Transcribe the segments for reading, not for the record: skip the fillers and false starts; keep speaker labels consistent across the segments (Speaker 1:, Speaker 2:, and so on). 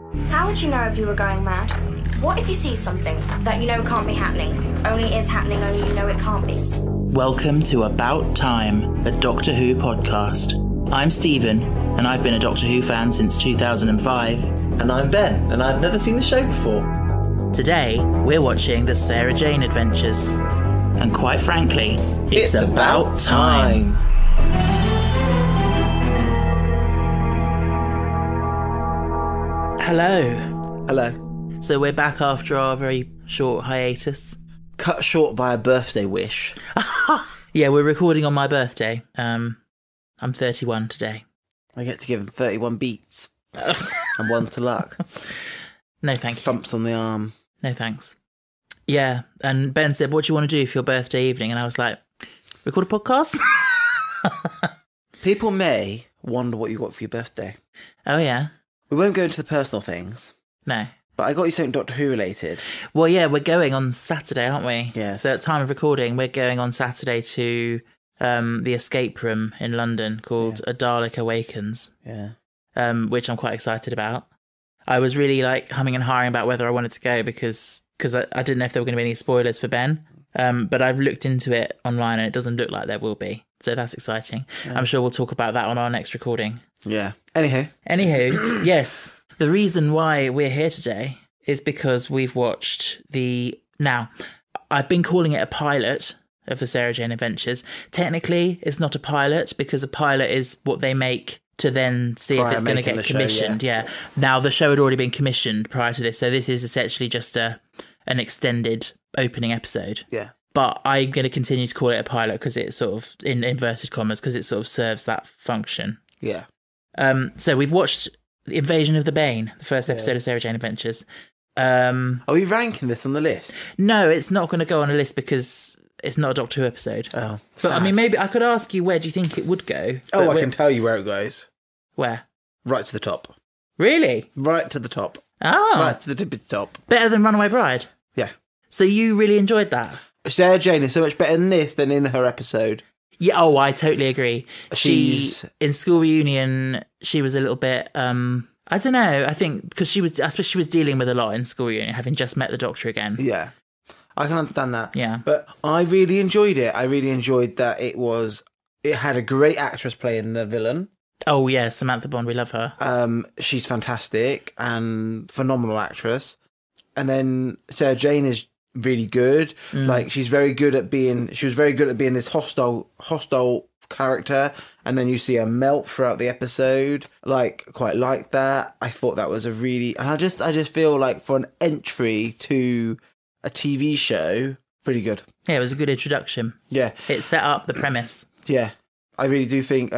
Speaker 1: How would you know if you were going mad? What if you see something that you know can't be happening, only is happening, only you know it can't be?
Speaker 2: Welcome to About Time, a Doctor Who podcast. I'm Stephen, and I've been a Doctor Who fan since 2005.
Speaker 3: And I'm Ben, and I've never seen the show before.
Speaker 2: Today, we're watching the Sarah Jane Adventures. And quite frankly, it's about time.
Speaker 3: Hello.
Speaker 2: So we're back after our very short hiatus.
Speaker 3: Cut short by a birthday wish.
Speaker 2: Yeah, we're recording on my birthday. I'm 31 today.
Speaker 3: I get to give him 31 beats. And one to luck.
Speaker 2: No, thank you.
Speaker 3: Thumps on the arm.
Speaker 2: No, thanks. Yeah, and Ben said, what do you want to do for your birthday evening? And I was like, record a podcast?
Speaker 3: People may wonder what you got for your birthday.
Speaker 2: Oh, yeah?
Speaker 3: We won't go into the personal things.
Speaker 2: No.
Speaker 3: But I got you something Doctor Who related.
Speaker 2: Well, yeah, we're going on Saturday, aren't we?
Speaker 3: Yes.
Speaker 2: So at time of recording, we're going on Saturday to the escape room in London called A Dalek Awakens.
Speaker 3: Yeah.
Speaker 2: Which I'm quite excited about. I was really humming and hawing about whether I wanted to go because I didn't know if there were going to be any spoilers for Ben. But I've looked into it online and it doesn't look like there will be. So that's exciting. Yeah. I'm sure we'll talk about that on our next recording.
Speaker 3: Yeah. Anywho,
Speaker 2: yes. The reason why we're here today is because we've watched Now, I've been calling it a pilot of the Sarah Jane Adventures. Technically, it's not a pilot because a pilot is what they make to then see if it's going to get commissioned. Yeah. Now, the show had already been commissioned prior to this, so this is essentially just an extended opening episode.
Speaker 3: Yeah.
Speaker 2: But I'm going to continue to call it a pilot because it sort of, in inverted commas, because it sort of serves that function.
Speaker 3: Yeah.
Speaker 2: So we've watched The Invasion of the Bane, the first episode of Sarah Jane Adventures.
Speaker 3: Are we ranking this on the list?
Speaker 2: No, it's not going to go on a list because it's not a Doctor Who episode.
Speaker 3: Oh.
Speaker 2: But I mean, maybe I could ask you, where do you think it would go?
Speaker 3: Oh, I can tell you where it goes.
Speaker 2: Where?
Speaker 3: Right to the top.
Speaker 2: Really?
Speaker 3: Right to the top.
Speaker 2: Oh.
Speaker 3: Right to the tippy top.
Speaker 2: Better than Runaway Bride?
Speaker 3: Yeah.
Speaker 2: So you really enjoyed that?
Speaker 3: Sarah Jane is so much better in this than in her episode.
Speaker 2: Yeah, oh, I totally agree. She, in School Reunion, she was a little bit, I don't know, I think, because I suppose she was dealing with a lot in School Reunion, having just met the Doctor again.
Speaker 3: Yeah, I can understand that.
Speaker 2: Yeah.
Speaker 3: But I really enjoyed it. I really enjoyed that it had a great actress playing the villain.
Speaker 2: Oh, yeah, Samantha Bond, we love her.
Speaker 3: She's fantastic and phenomenal actress. And then Sarah Jane is really good. She was very good at being this hostile character, and then you see her melt throughout the episode. Quite like that. I thought that was and I just feel like for an entry to a TV show, pretty good.
Speaker 2: Yeah, it was a good introduction.
Speaker 3: Yeah.
Speaker 2: It set up the premise.
Speaker 3: Yeah. I really do think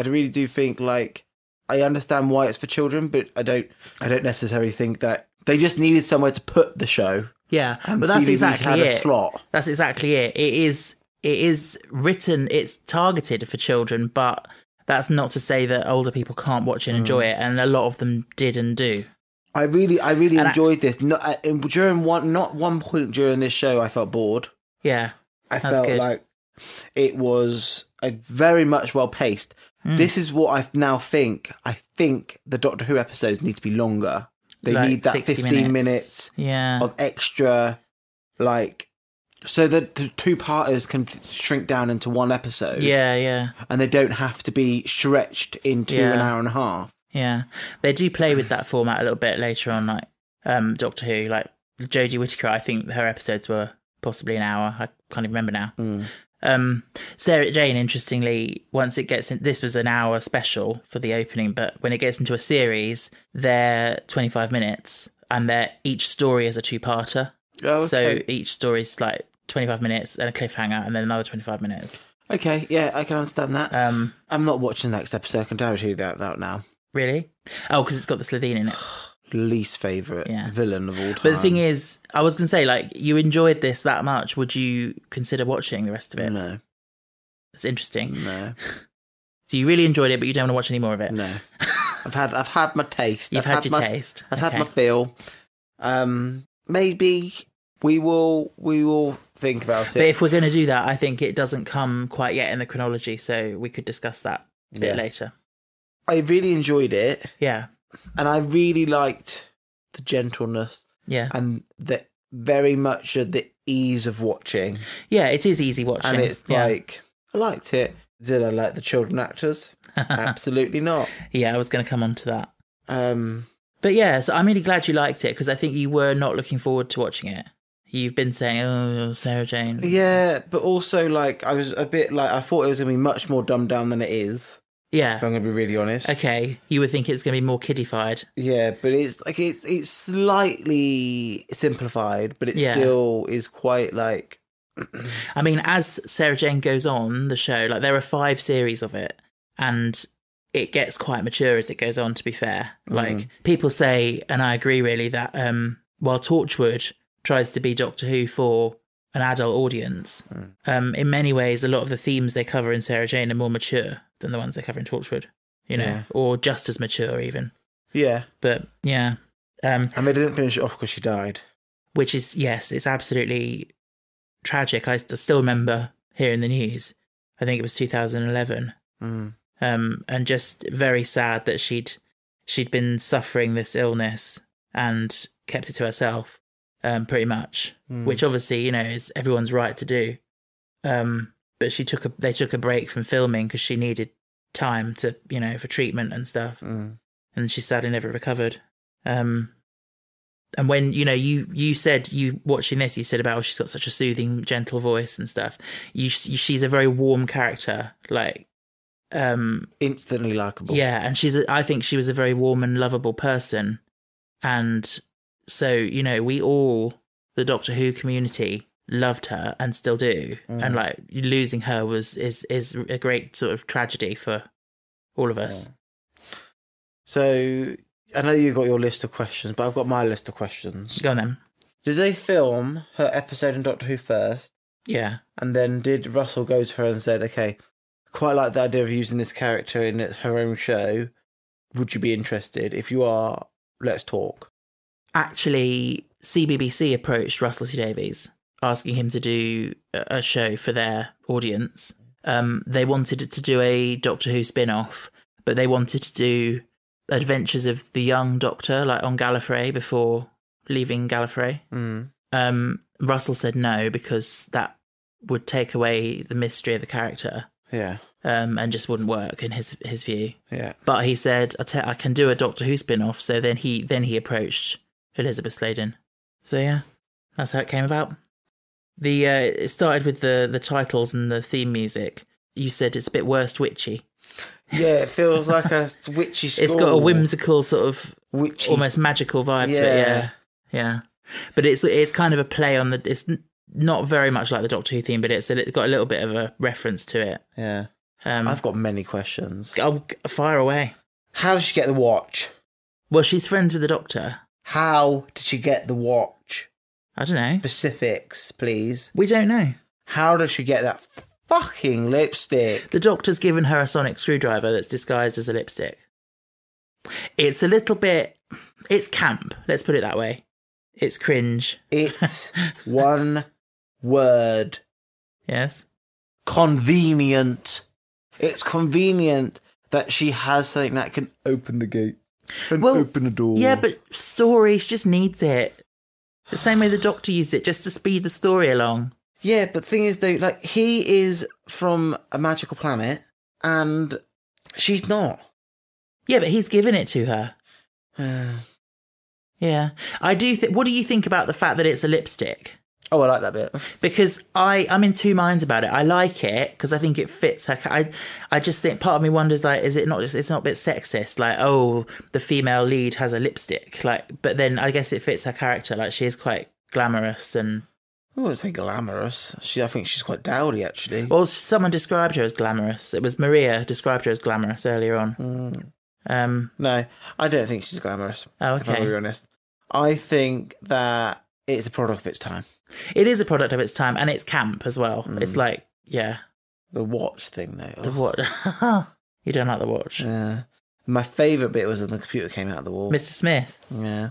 Speaker 3: I understand why it's for children, but I don't necessarily think that they just needed somewhere to put the show.
Speaker 2: Yeah, but that's exactly it.
Speaker 3: Slot.
Speaker 2: That's exactly it. It is written, it's targeted for children, but that's not to say that older people can't watch and enjoy it, and a lot of them did and do.
Speaker 3: I really enjoyed this. Not one point during this show I felt bored.
Speaker 2: Yeah,
Speaker 3: I felt good. Like it was very much well paced. This is what I now think. I think the Doctor Who episodes need to be longer. They need that 15 minutes of extra, so that the two-parters can shrink down into one episode.
Speaker 2: Yeah, yeah.
Speaker 3: And they don't have to be stretched into an hour and a half.
Speaker 2: Yeah. They do play with that format a little bit later on, Doctor Who. Like, Jodie Whittaker, I think her episodes were possibly an hour. I can't even remember now. Sarah Jane, interestingly, once it gets in, this was an hour special for the opening, but when it gets into a series, they're 25 minutes and each story is a two-parter.
Speaker 3: Oh, okay. So
Speaker 2: each story's 25 minutes and a cliffhanger and then another 25 minutes.
Speaker 3: Okay, yeah, I can understand that. I'm not watching the next episode. I can guarantee that now.
Speaker 2: Really? Oh, because it's got the Slitheen in it.
Speaker 3: Least favourite villain of all time.
Speaker 2: But the thing is, I was going to say, you enjoyed this that much. Would you consider watching the rest of it?
Speaker 3: No.
Speaker 2: That's interesting.
Speaker 3: No.
Speaker 2: So you really enjoyed it, but you don't want to watch any more of it?
Speaker 3: No. I've had my taste.
Speaker 2: You've had your taste.
Speaker 3: I've had my feel. Maybe we will think about it.
Speaker 2: But if we're going to do that, I think it doesn't come quite yet in the chronology, so we could discuss that a bit later.
Speaker 3: I really enjoyed it.
Speaker 2: Yeah.
Speaker 3: And I really liked the gentleness.
Speaker 2: Yeah.
Speaker 3: And the very much the ease of watching.
Speaker 2: Yeah, it is easy watching.
Speaker 3: And it's like, I liked it. Did I like the children actors? Absolutely not.
Speaker 2: Yeah, I was going to come on to that. But yeah, so I'm really glad you liked it, because I think you were not looking forward to watching it. You've been saying, oh, Sarah Jane.
Speaker 3: Yeah, but also, like, I was a bit like, I thought it was going to be much more dumbed down than it is.
Speaker 2: Yeah.
Speaker 3: If I'm going to be really honest.
Speaker 2: Okay, you would think it was going to be more kiddified.
Speaker 3: Yeah, but it's like, it's slightly simplified, but it still is quite like...
Speaker 2: I mean, as Sarah Jane goes on the show, like, there are 5 series of it, and it gets quite mature as it goes on, to be fair. Like, people say, and I agree really, that while Torchwood tries to be Doctor Who for an adult audience, in many ways, a lot of the themes they cover in Sarah Jane are more mature than the ones they cover in Torchwood, you know, or just as mature even. Yeah. But, yeah.
Speaker 3: And they didn't finish it off because she died.
Speaker 2: Which is, yes, it's absolutely tragic. I still remember hearing the news. I think it was 2011. And just very sad that she'd been suffering this illness and kept it to herself, pretty much. Which obviously, you know, is everyone's right to do. But they took a break from filming because she needed time to, you know, for treatment and stuff. And she sadly never recovered. And when, you know, you said, you watching this, you said about, oh, she's got such a soothing, gentle voice and stuff. She's a very warm character, like,
Speaker 3: instantly likable.
Speaker 2: Yeah, and I think she was a very warm and lovable person. And so, you know, we all, the Doctor Who community, loved her and still do. And like, losing her is a great sort of tragedy for all of us.
Speaker 3: So I know you got your list of questions, but I've got my list of questions.
Speaker 2: Go on then.
Speaker 3: Did they film her episode in Doctor Who first?
Speaker 2: Yeah.
Speaker 3: And then did Russell go to her and said, okay, quite like the idea of using this character in her own show. Would you be interested? If you are, let's talk.
Speaker 2: Actually, CBBC approached Russell T Davies, asking him to do a show for their audience. They wanted to do a Doctor Who spin-off, but they wanted to do adventures of the young Doctor, like on Gallifrey, before leaving Gallifrey. Russell said no, because that would take away the mystery of the character.
Speaker 3: Yeah.
Speaker 2: And just wouldn't work in his view.
Speaker 3: Yeah.
Speaker 2: But he said, I can do a Doctor Who spin-off. So then he approached Elizabeth Sladen. So yeah, that's how it came about. It started with the titles and the theme music. You said it's a bit worst witchy.
Speaker 3: Yeah, it feels like a witchy school.
Speaker 2: It's got a whimsical sort of
Speaker 3: witchy,
Speaker 2: almost magical vibe to it. Yeah. But it's kind of a play on it's not very much like the Doctor Who theme, but it's got a little bit of a reference to it.
Speaker 3: Yeah. I've got many questions.
Speaker 2: Oh, fire away.
Speaker 3: How did she get the watch?
Speaker 2: Well, she's friends with the Doctor.
Speaker 3: How did she get the watch?
Speaker 2: I don't know.
Speaker 3: Specifics, please.
Speaker 2: We don't know.
Speaker 3: How does she get that fucking lipstick?
Speaker 2: The Doctor's given her a sonic screwdriver that's disguised as a lipstick. It's a little bit... It's camp, let's put it that way. It's cringe.
Speaker 3: It's one word.
Speaker 2: Yes?
Speaker 3: Convenient. It's convenient that she has something that can open the gate and open the door.
Speaker 2: Yeah, but story, she just needs it. The same way the Doctor used it, just to speed the story along.
Speaker 3: Yeah, but the thing is, though, like, he is from a magical planet, and she's not.
Speaker 2: Yeah, but he's given it to her. Yeah. I do what do you think about the fact that it's a lipstick?
Speaker 3: Oh, I like that bit.
Speaker 2: Because I'm in two minds about it. I like it because I think it fits her. I just think part of me wonders, like, is it not just, it's not a bit sexist? Like, oh, the female lead has a lipstick. Like, but then I guess it fits her character. Like, she is quite glamorous and...
Speaker 3: I wouldn't say glamorous. I think she's quite dowdy, actually.
Speaker 2: Well, someone described her as glamorous. It was Maria described her as glamorous earlier on.
Speaker 3: No, I don't think she's glamorous.
Speaker 2: Oh, okay.
Speaker 3: If I'm really honest. I think that it's a product of its time.
Speaker 2: It is a product of its time, and it's camp as well. It's like, yeah.
Speaker 3: The watch thing, though.
Speaker 2: The watch. You don't like the watch?
Speaker 3: Yeah. My favourite bit was when the computer came out of the wall.
Speaker 2: Mr. Smith?
Speaker 3: Yeah.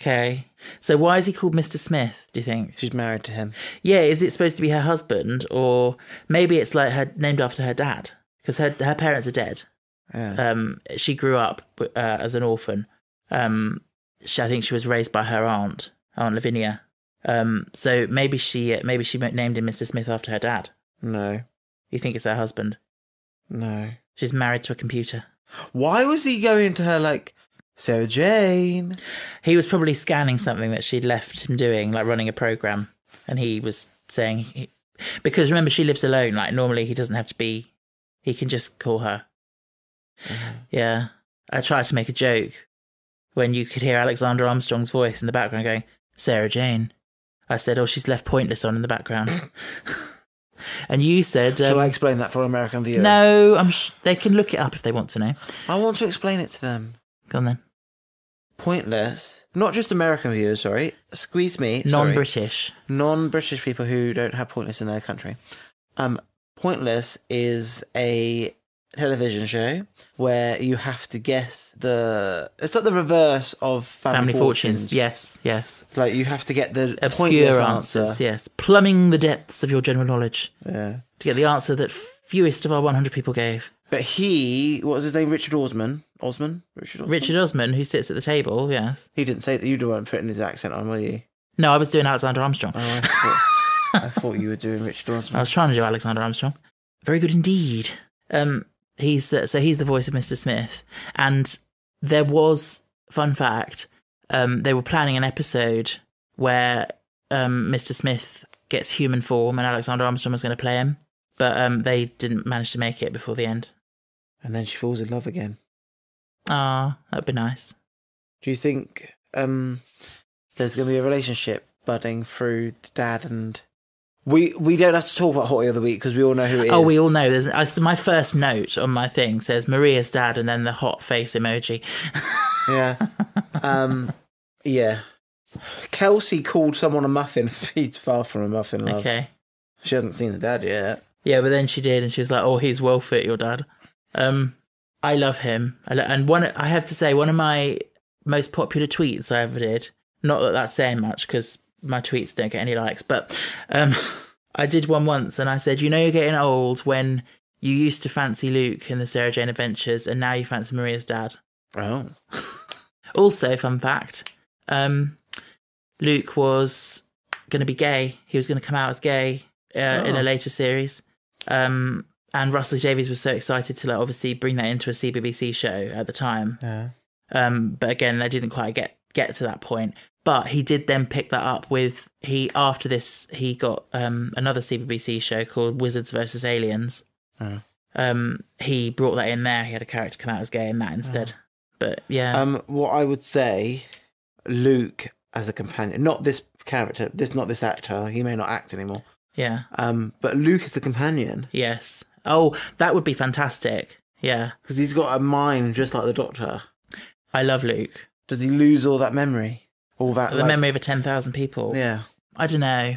Speaker 2: Okay. So why is he called Mr. Smith, do you think?
Speaker 3: She's married to him.
Speaker 2: Yeah, is it supposed to be her husband? Or maybe it's like named after her dad? Because her parents are dead.
Speaker 3: Yeah.
Speaker 2: She grew up as an orphan. I think she was raised by her Aunt Lavinia. So maybe she named him Mr. Smith after her dad.
Speaker 3: No.
Speaker 2: You think it's her husband?
Speaker 3: No.
Speaker 2: She's married to a computer.
Speaker 3: Why was he going to her like, Sarah Jane?
Speaker 2: He was probably scanning something that she'd left him doing, like running a program. And he was saying, because remember, she lives alone. Like normally he doesn't have to be, he can just call her. Mm-hmm. Yeah. I tried to make a joke when you could hear Alexander Armstrong's voice in the background going, Sarah Jane. I said, oh, she's left Pointless on in the background. And you said...
Speaker 3: Shall I explain that for American viewers?
Speaker 2: No, they can look it up if they want to know.
Speaker 3: I want to explain it to them.
Speaker 2: Go on then.
Speaker 3: Pointless, not just American viewers, sorry. Squeeze me.
Speaker 2: Non-British.
Speaker 3: Non-British people who don't have Pointless in their country. Pointless is a television show where you have to guess it's like the reverse of Family Fortunes.
Speaker 2: Yes.
Speaker 3: Like you have to get the
Speaker 2: obscure answers, yes. Plumbing the depths of your general knowledge.
Speaker 3: Yeah.
Speaker 2: To get the answer that fewest of our 100 people gave.
Speaker 3: But what was his name? Richard Osman?
Speaker 2: Richard Osman, who sits at the table, yes.
Speaker 3: He didn't say that. You weren't putting his accent on, were you?
Speaker 2: No, I was doing Alexander Armstrong.
Speaker 3: Oh, I thought you were doing Richard Osman.
Speaker 2: I was trying to do Alexander Armstrong. Very good indeed. He's the voice of Mr. Smith, and there was, fun fact, they were planning an episode where Mr. Smith gets human form and Alexander Armstrong was going to play him, but they didn't manage to make it before the end.
Speaker 3: And then she falls in love again.
Speaker 2: Ah, that'd be nice.
Speaker 3: Do you think there's going to be a relationship budding through the dad and... We don't have to talk about Hottie of the Week because we all know who it is.
Speaker 2: Oh, we all know. My first note on my thing says Maria's dad and then the hot face emoji.
Speaker 3: Yeah. Yeah. Kelsey called someone a muffin. He's far from a muffin, love.
Speaker 2: Okay.
Speaker 3: She hasn't seen the dad yet.
Speaker 2: Yeah, but then she did and she was like, oh, he's well fit, your dad. I love him. And I have to say, one of my most popular tweets I ever did, not that that's saying much because my tweets don't get any likes, but I did one once and I said, you know, you're getting old when you used to fancy Luke in the Sarah Jane Adventures and now you fancy Maria's dad.
Speaker 3: Oh.
Speaker 2: Also, fun fact, Luke was going to be gay. He was going to come out as gay in a later series. And Russell Davies was so excited to obviously bring that into a CBBC show at the time.
Speaker 3: Yeah.
Speaker 2: But again, they didn't quite get to that point. But he did then pick that up after this, he got another CBBC show called Wizards vs. Aliens. Oh. He brought that in there. He had a character come out as gay in that instead. Oh. But yeah.
Speaker 3: What I would say, Luke as a companion, not this character, not this actor, he may not act anymore.
Speaker 2: Yeah.
Speaker 3: But Luke is the companion.
Speaker 2: Yes. Oh, that would be fantastic. Yeah.
Speaker 3: Because he's got a mind just like the Doctor.
Speaker 2: I love Luke.
Speaker 3: Does he lose all that memory? All that
Speaker 2: memory of 10,000 people.
Speaker 3: Yeah.
Speaker 2: I don't know.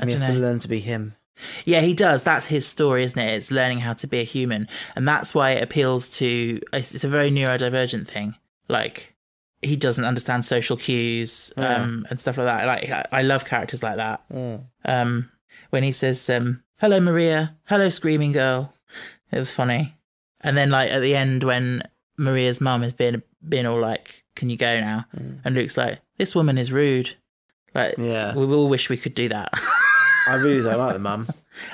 Speaker 3: You have to learn to be him.
Speaker 2: Yeah, he does. That's his story, isn't it? It's learning how to be a human. And that's why it appeals to... It's a very neurodivergent thing. Like, he doesn't understand social cues and stuff like that. Like, I love characters like that. Mm. When he says, hello, Maria. Hello, Screaming Girl. It was funny. And then, like, at the end when Maria's mum is being all like, can you go now? Mm. And Luke's like, this woman is rude. Like, yeah. We all wish we could do that.
Speaker 3: I really don't like the mum.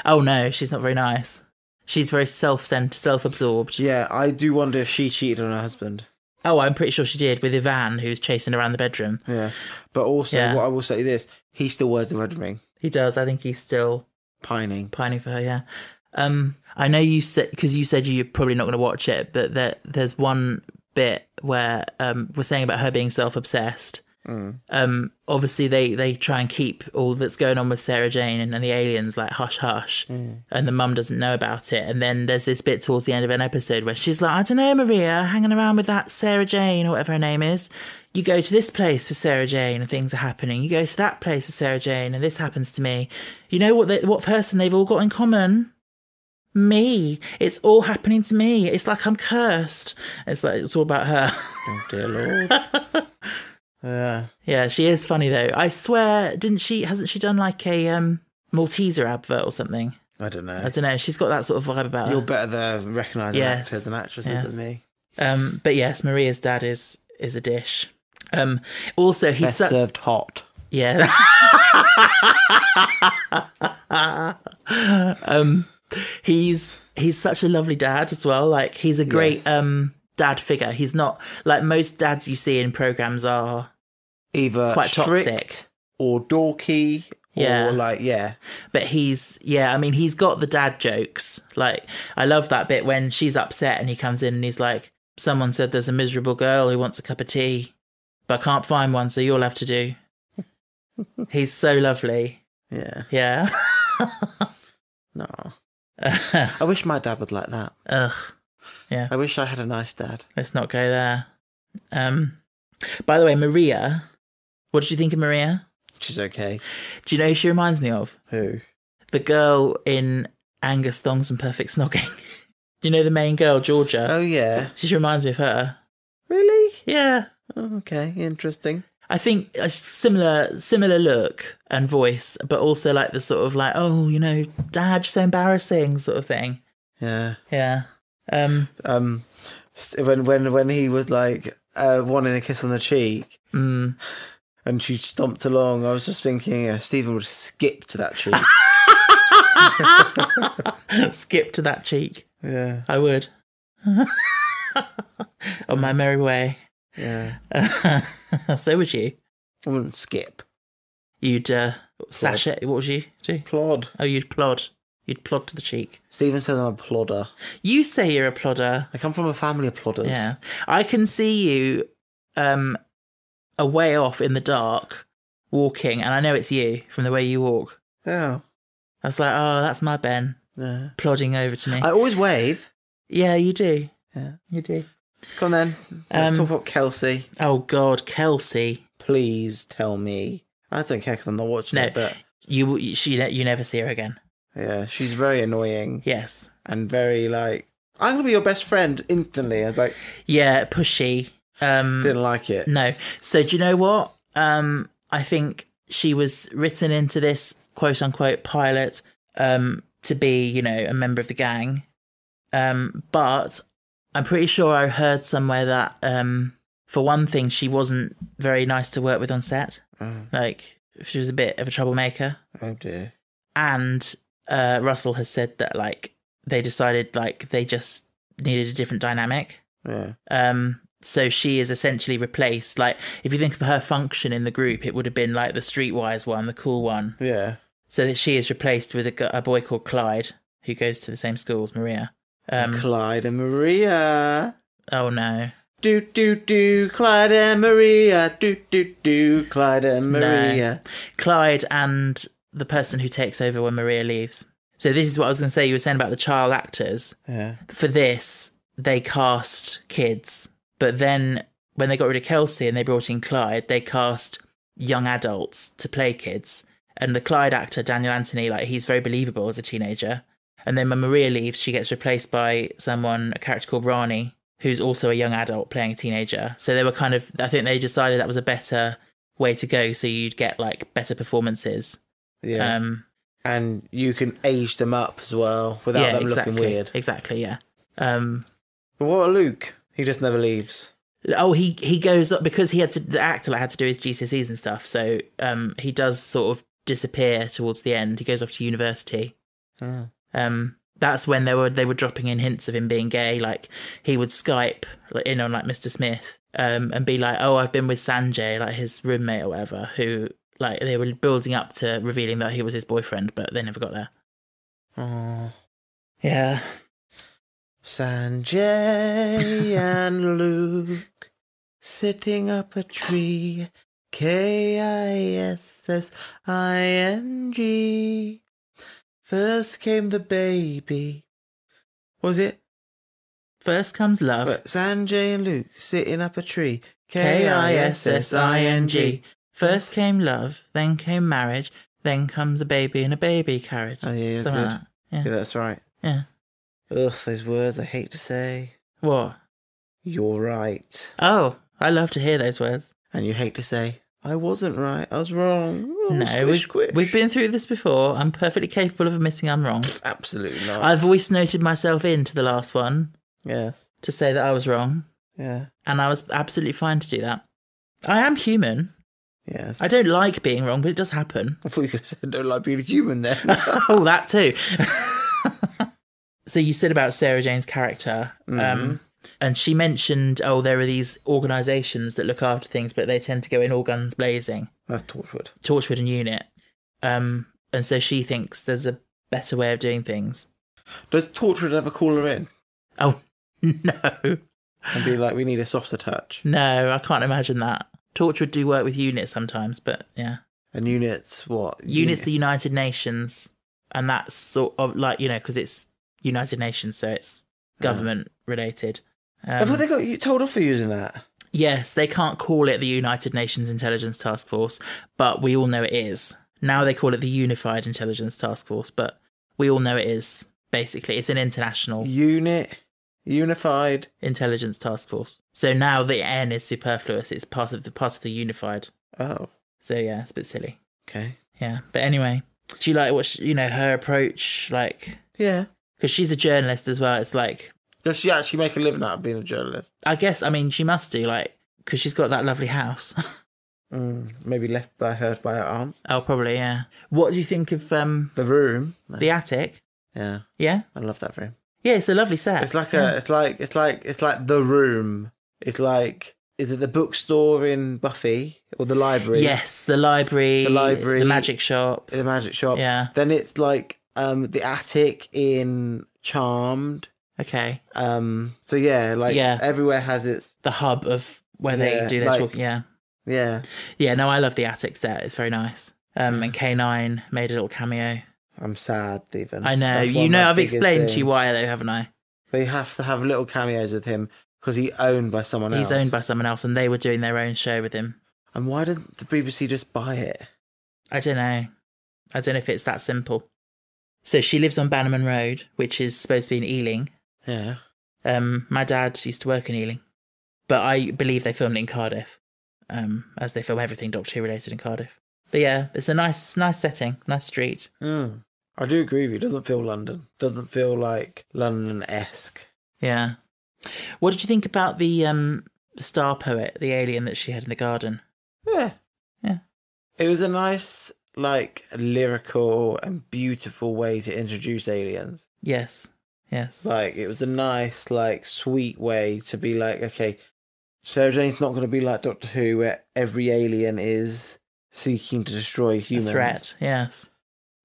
Speaker 2: Oh no, she's not very nice. She's very self-centered, self-absorbed.
Speaker 3: Yeah, I do wonder if she cheated on her husband.
Speaker 2: Oh, I'm pretty sure she did with Ivan, who's chasing around the bedroom.
Speaker 3: Yeah, but also, what I will say this, he still wears the red ring.
Speaker 2: He does. I think he's still...
Speaker 3: Pining
Speaker 2: for her, yeah. I know you said, because you said you're probably not going to watch it, but there's one bit where we're saying about her being self-obsessed. Mm. Obviously they try and keep all that's going on with Sarah Jane and the aliens like hush hush, and the mum doesn't know about it. And then there's this bit towards the end of an episode where she's like, I don't know, Maria, hanging around with that Sarah Jane or whatever her name is. You go to this place for Sarah Jane and things are happening. You go to that place for Sarah Jane and this happens to me. You know what person they've all got in common? Me. It's all happening to me. It's like I'm cursed. It's like it's all about her.
Speaker 3: Oh dear Lord.
Speaker 2: Yeah, she is funny though. I swear, hasn't she done like a Malteser advert or something?
Speaker 3: I don't know.
Speaker 2: She's got that sort of vibe about her.
Speaker 3: You're better at recognising actors and actresses than me.
Speaker 2: But yes, Maria's dad is a dish. Also, he's
Speaker 3: Best served hot.
Speaker 2: Yeah. He's such a lovely dad as well. Like, he's a great dad figure. He's not like most dads you see in programs are
Speaker 3: Either
Speaker 2: quite
Speaker 3: strict
Speaker 2: toxic
Speaker 3: or dorky.
Speaker 2: Yeah.
Speaker 3: Or like, yeah.
Speaker 2: But he's got the dad jokes. Like, I love that bit when she's upset and he comes in and he's like, someone said there's a miserable girl who wants a cup of tea, but I can't find one, so you'll have to do. He's so lovely.
Speaker 3: Yeah.
Speaker 2: Yeah.
Speaker 3: No. I wish my dad was like that.
Speaker 2: Ugh. Yeah.
Speaker 3: I wish I had a nice dad.
Speaker 2: Let's not go there. By the way, Maria, what did you think of Maria?
Speaker 3: She's okay.
Speaker 2: Do you know who she reminds me of?
Speaker 3: Who?
Speaker 2: The girl in Angus Thongs and Perfect Snogging. You know the main girl, Georgia?
Speaker 3: Oh, yeah.
Speaker 2: She reminds me of her.
Speaker 3: Really?
Speaker 2: Yeah.
Speaker 3: Oh, okay, interesting.
Speaker 2: I think a similar look and voice, but also like the sort of like, oh, you know, Dad, so embarrassing sort of thing.
Speaker 3: Yeah.
Speaker 2: Yeah.
Speaker 3: When he was like wanting a kiss on the cheek, and she stomped along, I was just thinking, Stephen would skip to that cheek.
Speaker 2: Skip to that cheek.
Speaker 3: Yeah.
Speaker 2: I would. On my merry way.
Speaker 3: Yeah.
Speaker 2: So would you.
Speaker 3: I wouldn't skip.
Speaker 2: You'd sashay. What would you do?
Speaker 3: Plod.
Speaker 2: Oh, you'd plod. You'd plod to the cheek.
Speaker 3: Stephen says I'm a plodder.
Speaker 2: You say you're a plodder.
Speaker 3: I come from a family of plodders.
Speaker 2: Yeah. I can see you a way off in the dark walking, and I know it's you from the way you walk.
Speaker 3: Yeah.
Speaker 2: I was like, oh, that's my Ben.
Speaker 3: Yeah.
Speaker 2: Plodding over to me.
Speaker 3: I always wave.
Speaker 2: Yeah, you do.
Speaker 3: Yeah.
Speaker 2: You do.
Speaker 3: Come on then. Let's talk about Kelsey.
Speaker 2: Oh, God, Kelsey.
Speaker 3: Please tell me. I don't care because I'm not watching it, but...
Speaker 2: You never see her again.
Speaker 3: Yeah, she's very annoying.
Speaker 2: Yes.
Speaker 3: And very, like... I'm going to be your best friend instantly. I was like...
Speaker 2: Yeah, pushy.
Speaker 3: Didn't like it.
Speaker 2: No. So do you know what? I think she was written into this quote-unquote pilot to be, you know, a member of the gang. But I'm pretty sure I heard somewhere that, for one thing, she wasn't very nice to work with on set.
Speaker 3: Oh.
Speaker 2: Like, she was a bit of a troublemaker.
Speaker 3: Oh, dear.
Speaker 2: And Russell has said that, like, they decided, like, they just needed a different dynamic.
Speaker 3: Yeah.
Speaker 2: So she is essentially replaced. Like, if you think of her function in the group, it would have been, like, the streetwise one, the cool one.
Speaker 3: Yeah.
Speaker 2: So that she is replaced with a boy called Clyde, who goes to the same school as Maria.
Speaker 3: Clyde and Maria.
Speaker 2: Oh, no.
Speaker 3: Do, do, do, Clyde and Maria. Do, do, do, Clyde and Maria.
Speaker 2: No. Clyde and the person who takes over when Maria leaves. So this is what I was going to say. You were saying about the child actors.
Speaker 3: Yeah.
Speaker 2: For this, they cast kids. But then when they got rid of Kelsey and they brought in Clyde, they cast young adults to play kids. And the Clyde actor, Daniel Anthony, like, he's very believable as a teenager. And then when Maria leaves, she gets replaced by a character called Rani, who's also a young adult playing a teenager. So they were I think they decided that was a better way to go, so you'd get, like, better performances.
Speaker 3: Yeah. And you can age them up as well without them looking weird.
Speaker 2: Exactly, yeah.
Speaker 3: But what a Luke? He just never leaves.
Speaker 2: Oh, he goes up because the actor had to do his GCSEs and stuff. So he does sort of disappear towards the end. He goes off to university.
Speaker 3: Oh.
Speaker 2: That's when they were dropping in hints of him being gay. Like, he would Skype in on, like, Mr. Smith and be like, oh, I've been with Sanjay, like his roommate or whatever, who, like, they were building up to revealing that he was his boyfriend, but they never got there.
Speaker 3: Oh.
Speaker 2: Yeah.
Speaker 3: Sanjay and Luke sitting up a tree. KISSING. First came the baby. Was it?
Speaker 2: First comes love.
Speaker 3: But Sanjay and Luke sitting up a tree.
Speaker 2: KISSING. First came love, then came marriage, then comes a baby in a baby carriage.
Speaker 3: Oh, yeah,
Speaker 2: something
Speaker 3: good.
Speaker 2: like that. Yeah.
Speaker 3: Yeah, that's right.
Speaker 2: Yeah.
Speaker 3: Ugh, those words I hate to say.
Speaker 2: What?
Speaker 3: You're right.
Speaker 2: Oh, I love to hear those words.
Speaker 3: And you hate to say, I wasn't right, I was wrong. Oh,
Speaker 2: No,
Speaker 3: squish, squish.
Speaker 2: we've been through this before. I'm perfectly capable of admitting I'm wrong.
Speaker 3: Absolutely not.
Speaker 2: I voice noted myself into the last one
Speaker 3: Yes.
Speaker 2: to say that I was wrong,
Speaker 3: Yeah.
Speaker 2: and I was absolutely fine to do that. I am human.
Speaker 3: Yes.
Speaker 2: I don't like being wrong, but it does happen.
Speaker 3: I thought you could have said don't like being human then.
Speaker 2: Oh, that too. So you said about Sarah Jane's character, and she mentioned, there are these organisations that look after things, but they tend to go in all guns blazing.
Speaker 3: That's Torchwood.
Speaker 2: Torchwood and Unit. And so she thinks there's a better way of doing things.
Speaker 3: Does Torchwood ever call her in
Speaker 2: Oh, no.
Speaker 3: and be like, we need a softer touch?
Speaker 2: No, I can't imagine that. Torchwood do work with Unit sometimes, but yeah.
Speaker 3: And Unit's what?
Speaker 2: Unit's the United Nations, and that's sort of like, because it's United Nations, so it's government related.
Speaker 3: I thought they got you told off for using that.
Speaker 2: Yes, they can't call it the United Nations Intelligence Task Force, but we all know it is. Now they call it the Unified Intelligence Task Force, but we all know it is. Basically, it's an international
Speaker 3: Unified
Speaker 2: Intelligence Task Force. So now the N is superfluous. It's part of the Unified.
Speaker 3: Oh,
Speaker 2: So yeah, it's a bit silly.
Speaker 3: okay.
Speaker 2: Yeah, but anyway, do you like her approach? Like,
Speaker 3: Yeah.
Speaker 2: because she's a journalist as well. It's like,
Speaker 3: Does she actually make a living out of being a journalist?
Speaker 2: I guess, she must do, like, because she's got that lovely house.
Speaker 3: Maybe left by her aunt.
Speaker 2: Oh, probably, yeah. What do you think of
Speaker 3: The room.
Speaker 2: the attic?
Speaker 3: Yeah,
Speaker 2: Yeah,
Speaker 3: I love that room.
Speaker 2: yeah, it's a lovely set.
Speaker 3: It's like it's like the room. It's like, is it the bookstore in Buffy or the library?
Speaker 2: Yes, the library, the magic shop.
Speaker 3: The magic shop.
Speaker 2: Yeah.
Speaker 3: Then it's like the attic in Charmed.
Speaker 2: Okay,
Speaker 3: So yeah, like everywhere has its
Speaker 2: the hub of where they do their talking. Yeah,
Speaker 3: yeah.
Speaker 2: No, I love the attic set. It's very nice. And K9 made a little cameo.
Speaker 3: I'm sad, even.
Speaker 2: I know.
Speaker 3: That's one of my
Speaker 2: I've
Speaker 3: biggest
Speaker 2: explained to
Speaker 3: things.
Speaker 2: you why, though, haven't I?
Speaker 3: They have to have little cameos with him because he's owned by someone else.
Speaker 2: He's owned by someone else, and they were doing their own show with him.
Speaker 3: And why didn't the BBC just buy it?
Speaker 2: I don't know. I don't know if it's that simple. So she lives on Bannerman Road, which is supposed to be in Ealing.
Speaker 3: Yeah.
Speaker 2: My dad used to work in Ealing, but I believe they filmed it in Cardiff, as they film everything Doctor Who related in Cardiff. But yeah, it's a nice setting, nice street.
Speaker 3: I do agree with you. It doesn't feel London. Doesn't feel like London-esque.
Speaker 2: Yeah. What did you think about the star poet, the alien that she had in the garden?
Speaker 3: Yeah.
Speaker 2: Yeah.
Speaker 3: It was a nice, like, lyrical and beautiful way to introduce aliens.
Speaker 2: Yes.
Speaker 3: Like, it was a nice, like, sweet way to be like, okay, Sarah Jane's not going to be like Doctor Who, where every alien is seeking to destroy humans.
Speaker 2: A threat, yes.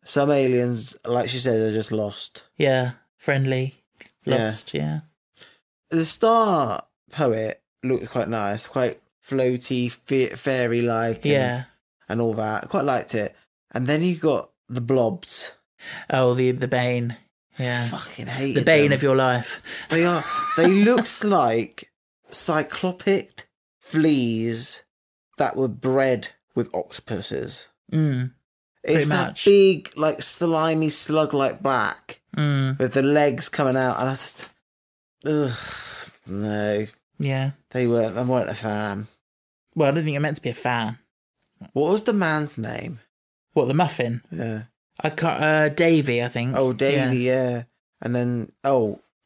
Speaker 3: Some aliens, like she said, are just lost.
Speaker 2: Yeah, friendly, lost, yeah.
Speaker 3: The star poet looked quite nice, quite floaty, fairy-like, and all that. Quite liked it. And then you got the blobs.
Speaker 2: Oh, the Bane, yeah.
Speaker 3: Fucking hate
Speaker 2: the Bane of your life.
Speaker 3: They looked like cyclopic fleas that were bred with octopuses. It's that big, like, slimy slug like black with the legs coming out, and I just, no.
Speaker 2: Yeah.
Speaker 3: I weren't a fan.
Speaker 2: Well, I don't think you're meant to be a fan.
Speaker 3: What was the man's name?
Speaker 2: What, the muffin?
Speaker 3: Yeah.
Speaker 2: I can't, Davy, I think.
Speaker 3: Oh, Davy, yeah. And then,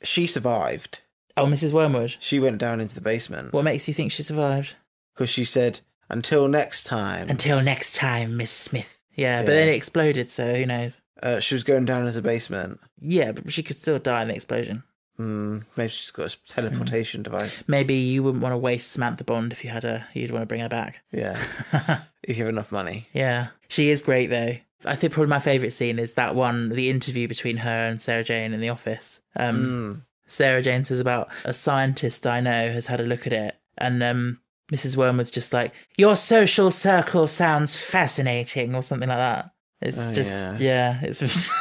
Speaker 3: she survived.
Speaker 2: Oh, Mrs. Wormwood.
Speaker 3: She went down into the basement.
Speaker 2: What makes you think she survived?
Speaker 3: Because she said, until next time.
Speaker 2: Until next time, Miss Smith. Yeah, but then it exploded, so who knows?
Speaker 3: She was going down into the basement.
Speaker 2: Yeah, but she could still die in the explosion.
Speaker 3: Maybe she's got a teleportation device.
Speaker 2: Maybe you wouldn't want to waste Samantha Bond if you had her. You'd want to bring her back.
Speaker 3: Yeah. If you have enough money.
Speaker 2: Yeah. She is great, though. I think probably my favourite scene is that one, the interview between her and Sarah Jane in the office. Sarah Jane says about a scientist I know has had a look at it, and Mrs. Wormwood's just like, your social circle sounds fascinating, or something like that. It's it's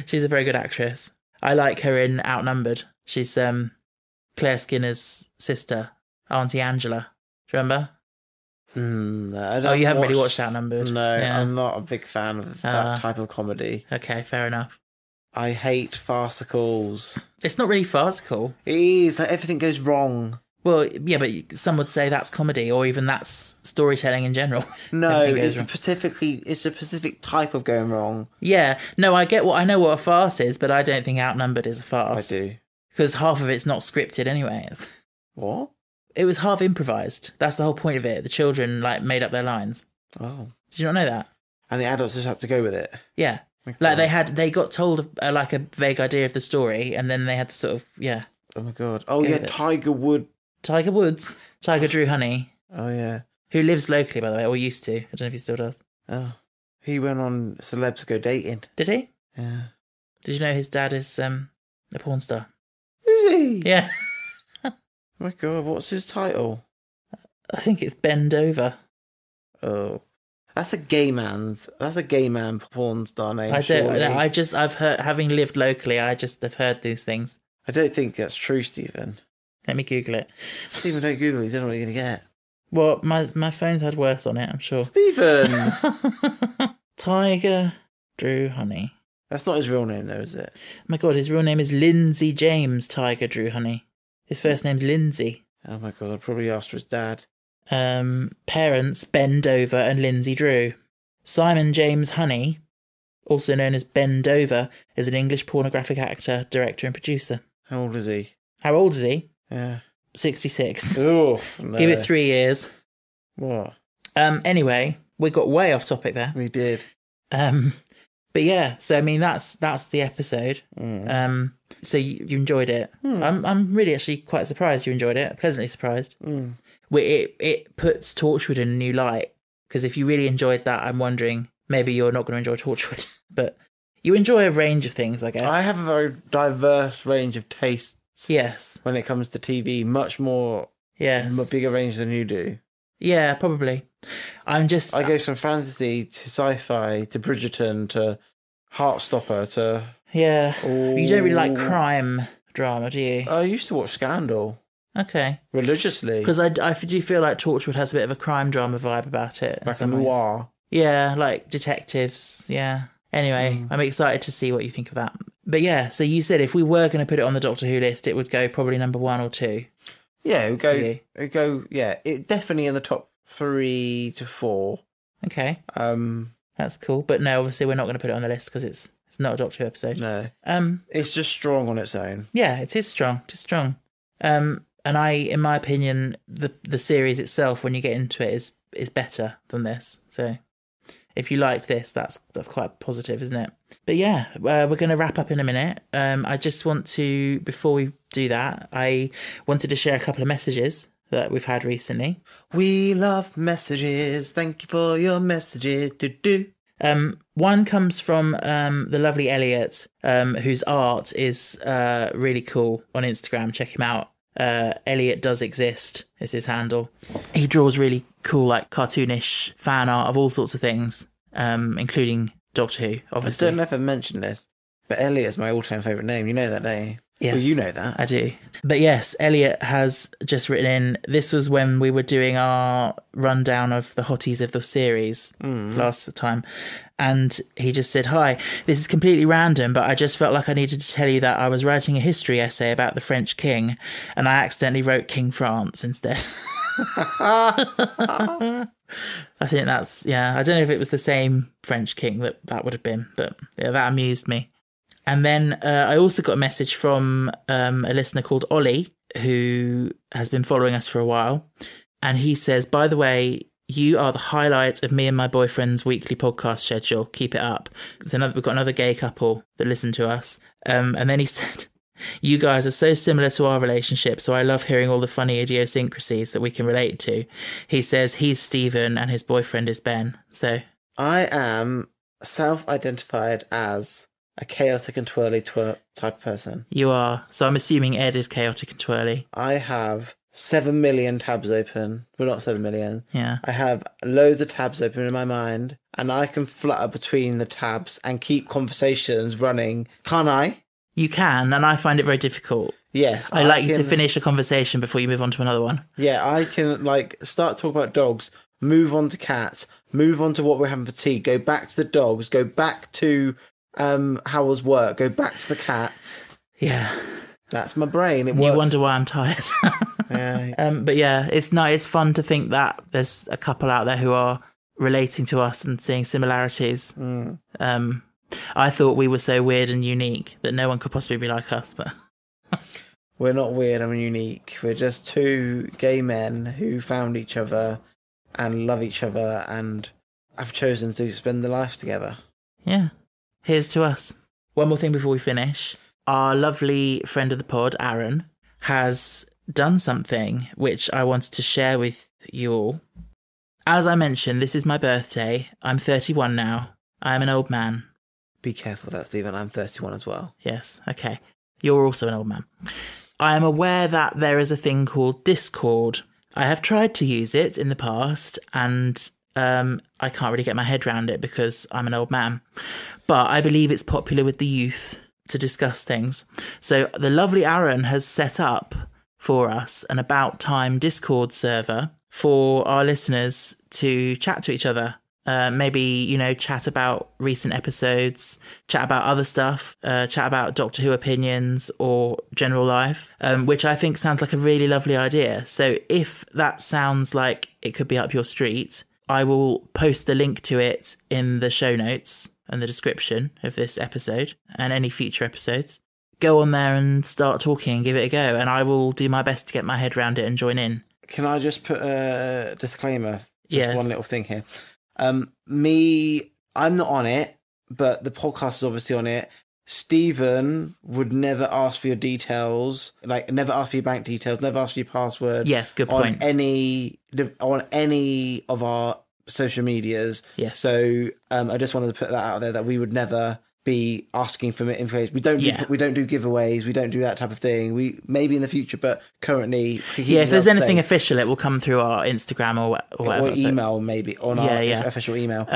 Speaker 2: she's a very good actress. I like her in Outnumbered. She's Claire Skinner's sister, Auntie Angela. Do you remember?
Speaker 3: No,
Speaker 2: you haven't really watched Outnumbered?
Speaker 3: No, yeah. I'm not a big fan of that type of comedy.
Speaker 2: Okay, fair enough.
Speaker 3: I hate farcicals.
Speaker 2: It's not really farcical.
Speaker 3: It is, like, everything goes wrong.
Speaker 2: Well, yeah, but some would say that's comedy, or even that's storytelling in general.
Speaker 3: No, it's a specific type of going wrong.
Speaker 2: Yeah, no, I know what a farce is, but I don't think Outnumbered is a farce.
Speaker 3: I do.
Speaker 2: Because half of it's not scripted anyway.
Speaker 3: What?
Speaker 2: it was half improvised. That's the whole point of it. The children like made up their lines.
Speaker 3: Oh.
Speaker 2: Did you not know that?
Speaker 3: And the adults just had to go with it.
Speaker 2: Yeah. Like they got told like a vague idea of the story, and then they had to sort of
Speaker 3: Oh my god. Oh yeah, Tiger
Speaker 2: Woods, Tiger Drew Honey.
Speaker 3: Oh yeah.
Speaker 2: Who lives locally, by the way, or used to. I don't know if he still does.
Speaker 3: Oh, he went on Celebs Go Dating.
Speaker 2: Did he?
Speaker 3: Yeah.
Speaker 2: Did you know his dad is a porn star?
Speaker 3: Is he?
Speaker 2: Yeah.
Speaker 3: Oh my god, what's his title?
Speaker 2: I think it's Bend Over.
Speaker 3: Oh. That's a gay man porn star name.
Speaker 2: I don't know. I've heard, having lived locally, I just have heard these things.
Speaker 3: I don't think that's true, Stephen.
Speaker 2: Let me Google it.
Speaker 3: Stephen, don't Google it. You don't know what you're going to get.
Speaker 2: Well, my phone's had worse on it, I'm sure.
Speaker 3: Stephen!
Speaker 2: Tiger Drew Honey.
Speaker 3: That's not his real name, though, is it?
Speaker 2: Oh my god, his real name is Lindsay James Tiger Drew Honey. His first name's Lindsay.
Speaker 3: Oh my god, probably asked for his dad.
Speaker 2: Parents, Bend Over and Lindsay Drew. Simon James Honey, also known as Bend Over, is an English pornographic actor, director and producer.
Speaker 3: How old is he?
Speaker 2: How old is he?
Speaker 3: Yeah.
Speaker 2: 66.
Speaker 3: Oof, no.
Speaker 2: Give it 3 years.
Speaker 3: What?
Speaker 2: Anyway, we got way off topic there.
Speaker 3: We did.
Speaker 2: But yeah, so I mean that's the episode. So you enjoyed it. I'm really actually quite surprised you enjoyed it. Pleasantly surprised. It puts Torchwood in a new light, because if you really enjoyed that, I'm wondering maybe you're not going to enjoy Torchwood. But you enjoy a range of things, I guess.
Speaker 3: I have a very diverse range of tastes.
Speaker 2: Yes.
Speaker 3: When it comes to TV, much more.
Speaker 2: Yes.
Speaker 3: A bigger range than you do.
Speaker 2: Yeah, probably. I go
Speaker 3: from fantasy to sci-fi to Bridgerton to Heartstopper to...
Speaker 2: Yeah. You don't really like crime drama, do you?
Speaker 3: I used to watch Scandal.
Speaker 2: Okay.
Speaker 3: Religiously.
Speaker 2: Because I do feel like Torchwood has a bit of a crime drama vibe about it.
Speaker 3: Like a noir.
Speaker 2: Yeah, like detectives. Yeah. Anyway, I'm excited to see what you think of that. But yeah, so you said if we were going to put it on the Doctor Who list, it would go probably number 1 or 2.
Speaker 3: Yeah, it definitely in the top 3 to 4.
Speaker 2: Okay. That's cool. But no, obviously we're not going to put it on the list because it's not a Doctor Who episode.
Speaker 3: No. It's just strong on its own.
Speaker 2: Yeah, it is strong. Just strong. And in my opinion, the series itself, when you get into it, is better than this. So if you liked this, that's quite positive, isn't it? But yeah, we're going to wrap up in a minute. I just want to, before we do that, I wanted to share a couple of messages that we've had recently.
Speaker 3: We love messages. Thank you for your messages.
Speaker 2: One comes from the lovely Elliot, whose art is really cool on Instagram. Check him out. Elliot Does Exist is his handle. He draws really cool, like cartoonish fan art of all sorts of things, including Doctor Who, obviously.
Speaker 3: I don't know if I've mentioned this, but Elliot's my all-time favourite name. You know that, don't you?
Speaker 2: Yes.
Speaker 3: Well, you know that.
Speaker 2: I do. But yes, Elliot has just written in, this was when we were doing our rundown of the hotties of the series last time. And he just said, "Hi, this is completely random, but I just felt like I needed to tell you that I was writing a history essay about the French king, and I accidentally wrote King France instead." I think that's, I don't know if it was the same French king that would have been, but yeah, that amused me. And then I also got a message from a listener called Ollie, who has been following us for a while. And he says, "By the way, you are the highlight of me and my boyfriend's weekly podcast schedule. Keep it up." We've got another gay couple that listen to us. And then he said, "You guys are so similar to our relationship, so I love hearing all the funny idiosyncrasies that we can relate to." He says he's Stephen and his boyfriend is Ben. So
Speaker 3: I am self-identified as a chaotic and twirly type of person.
Speaker 2: You are. So I'm assuming Ed is chaotic and twirly.
Speaker 3: I have 7 million tabs open. Well, not 7 million.
Speaker 2: Yeah.
Speaker 3: I have loads of tabs open in my mind, and I can flutter between the tabs and keep conversations running. Can't I?
Speaker 2: You can, and I find it very difficult.
Speaker 3: Yes.
Speaker 2: I like you to finish a conversation before you move on to another one.
Speaker 3: Yeah, I can start talking about dogs, move on to cats, move on to what we're having for tea, go back to the dogs, go back to how was work, go back to the cats.
Speaker 2: Yeah.
Speaker 3: That's my brain. It
Speaker 2: works.
Speaker 3: works.
Speaker 2: You wonder why I'm tired.
Speaker 3: Yeah.
Speaker 2: But yeah, it's fun to think that there's a couple out there who are relating to us and seeing similarities. I thought we were so weird and unique that no one could possibly be like us, but
Speaker 3: We're not weird and unique. We're just two gay men who found each other and love each other and have chosen to spend their life together.
Speaker 2: Yeah. Here's to us. One more thing before we finish. Our lovely friend of the pod, Aaron, has done something which I wanted to share with you all. As I mentioned, this is my birthday. I'm 31 now. I am an old man.
Speaker 3: Be careful of that, Stephen. I'm 31 as well.
Speaker 2: Yes, okay. You're also an old man. I am aware that there is a thing called Discord. I have tried to use it in the past, and I can't really get my head around it because I'm an old man. But I believe it's popular with the youth to discuss things. So the lovely Aaron has set up for us an About Time Discord server for our listeners to chat to each other. Maybe, chat about recent episodes, chat about other stuff, chat about Doctor Who opinions or general life, which I think sounds like a really lovely idea. So if that sounds like it could be up your street, I will post the link to it in the show notes and the description of this episode and any future episodes. Go on there and start talking and give it a go, and I will do my best to get my head around it and join in.
Speaker 3: Can I just put a disclaimer?
Speaker 2: Yes.
Speaker 3: One little thing here. I'm not on it, but the podcast is obviously on it. Stephen would never ask for your details, like never ask for your bank details, never ask for your password.
Speaker 2: Yes, good point.
Speaker 3: On any of our social medias.
Speaker 2: Yes.
Speaker 3: So I just wanted to put that out there that we would never be asking for information. We don't do giveaways. We don't do that type of thing. We maybe in the future, but currently,
Speaker 2: if there's anything official, it will come through our Instagram or whatever.
Speaker 3: Or email, maybe on our official email.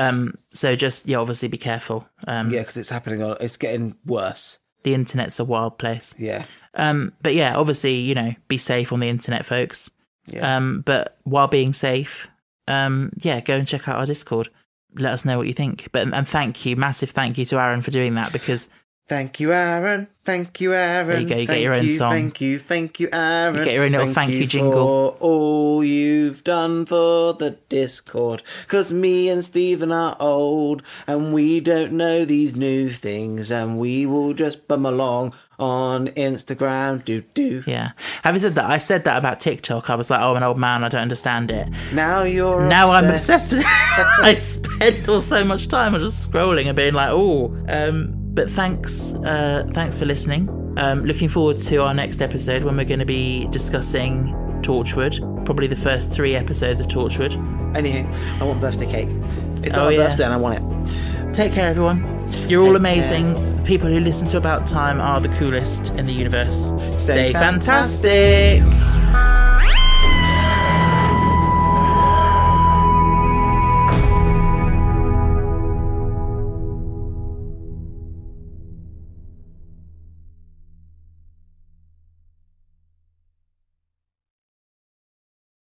Speaker 2: So just obviously be careful.
Speaker 3: Because it's happening. It's getting worse.
Speaker 2: The internet's a wild place.
Speaker 3: Yeah.
Speaker 2: But yeah, obviously, be safe on the internet, folks.
Speaker 3: Yeah.
Speaker 2: But while being safe, go and check out our Discord. Let us know what you think. And thank you, massive thank you to Aaron for doing that, because...
Speaker 3: Thank you, Aaron. Thank you, Aaron.
Speaker 2: There you go, you get your own song.
Speaker 3: Thank you, Aaron.
Speaker 2: You get your own little thank you jingle.
Speaker 3: For all you've done for the Discord. Because me and Stephen are old, and we don't know these new things, and we will just bum along on Instagram.
Speaker 2: Yeah. Having said that, I said that about TikTok. I was like, I'm an old man, I don't understand it.
Speaker 3: Now
Speaker 2: I'm obsessed with it. I spend so much time on just scrolling and being like, but thanks for listening. Looking forward to our next episode when we're going to be discussing Torchwood. Probably the first 3 episodes of Torchwood.
Speaker 3: Anywho, I want birthday cake. It's not my birthday and I want it.
Speaker 2: Take care, everyone. You're all amazing. The people who listen to About Time are the coolest in the universe. Stay fantastic.